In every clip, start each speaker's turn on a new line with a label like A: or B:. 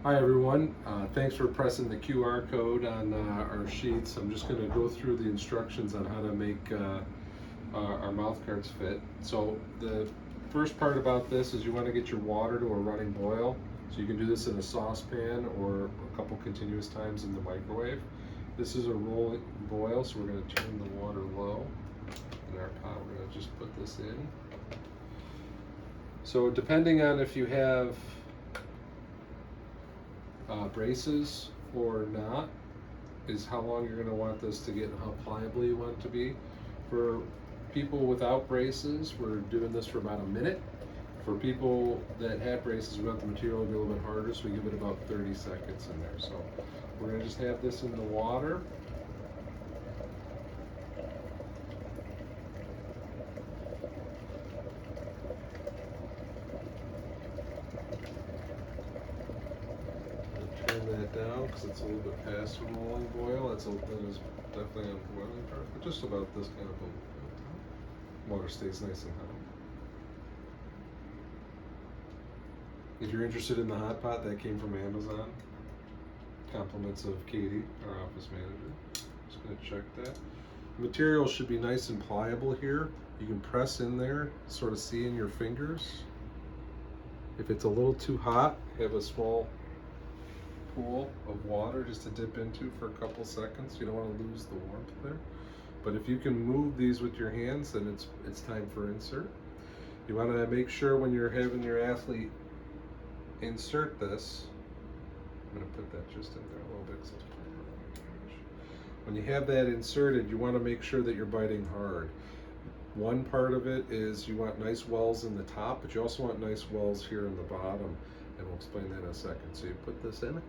A: Hi everyone, thanks for pressing the QR code on our sheets. I'm just going to go through the instructions on how to make our mouth guards fit. So the first part about this is you want to get your water to a running boil. So you can do this in a saucepan or a couple continuous times in the microwave. This is a rolling boil, so we're going to turn the water low. In our pot, we're going to just put this in. So depending on if you have braces or not is how long you're going to want this to get and how pliable you want it to be. For people without braces, we're doing this for about a minute. For people that have braces, we want the material to be a little bit harder, so we give it about 30 seconds in there. So we're going to just have this in the water. Turn that down because it's a little bit past the rolling boil. That is definitely on the boiling part, but just about this kind of a water stays nice and hot. If you're interested in the hot pot, that came from Amazon. Compliments of Katie, our office manager. Just gonna check that. The material should be nice and pliable here. You can press in there, sort of see in your fingers. If it's a little too hot, have a small pool of water just to dip into for a couple seconds. You don't want to lose the warmth there. But if you can move these with your hands, then it's time for insert. You want to make sure when you're having your athlete insert this, I'm going to put that just in there a little bit. When you have that inserted, you want to make sure that you're biting hard. One part of it is you want nice wells in the top, but you also want nice wells here in the bottom, and we'll explain that in a second. So you put this in.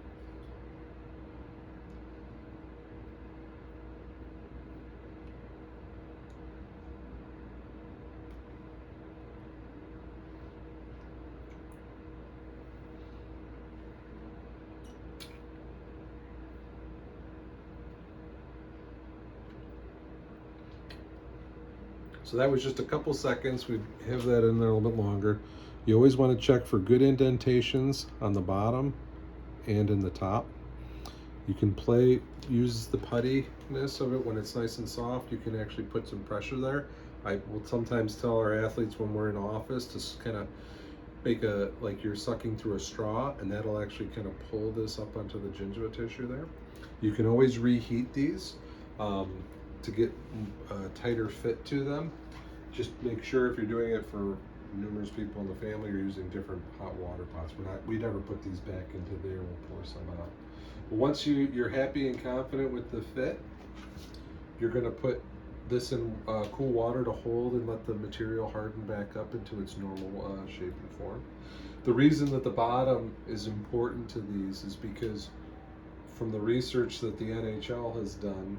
A: So that was just a couple seconds. We have that in there a little bit longer. You always want to check for good indentations on the bottom and in the top. You can use the puttiness of it when it's nice and soft. You can actually put some pressure there. I will sometimes tell our athletes when we're in office to kind of make like you're sucking through a straw, and that'll actually kind of pull this up onto the gingiva tissue there. You can always reheat these to get a tighter fit to them. Just make sure if you're doing it for numerous people in the family, you're using different hot water pots. We never put these back into there. We'll pour some out. Once you're happy and confident with the fit, you're going to put this in cool water to hold and let the material harden back up into its normal shape and form. The reason that the bottom is important to these is because from the research that the NHL has done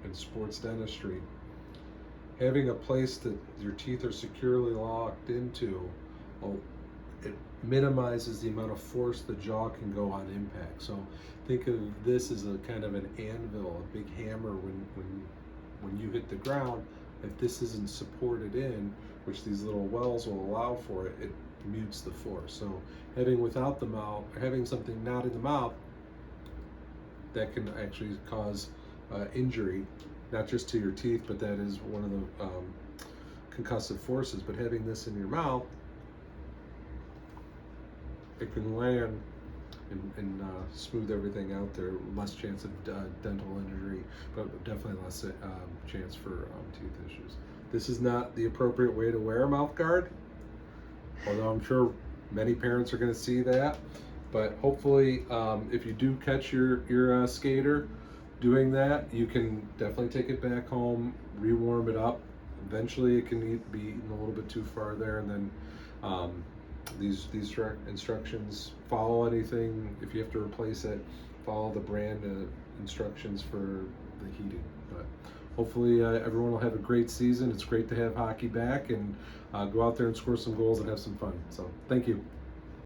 A: in sports dentistry, having a place that your teeth are securely locked into, it minimizes the amount of force the jaw can go on impact. So think of this as a kind of an anvil, a big hammer when you hit the ground. If this isn't supported in, which these little wells will allow for it, it mutes the force. So having something not in the mouth, that can actually cause injury, not just to your teeth, but that is one of the concussive forces. But having this in your mouth, it can land and smooth everything out there. Less chance of dental injury, but definitely less chance for teeth issues. This is not the appropriate way to wear a mouth guard, although I'm sure many parents are going to see that. But hopefully, if you do catch your skater doing that, you can definitely take it back home, rewarm it up. Eventually it can be eaten a little bit too far there, and then these instructions, follow anything. If you have to replace it, follow the brand instructions for the heating. But hopefully everyone will have a great season. It's great to have hockey back, and go out there and score some goals and have some fun. So thank you.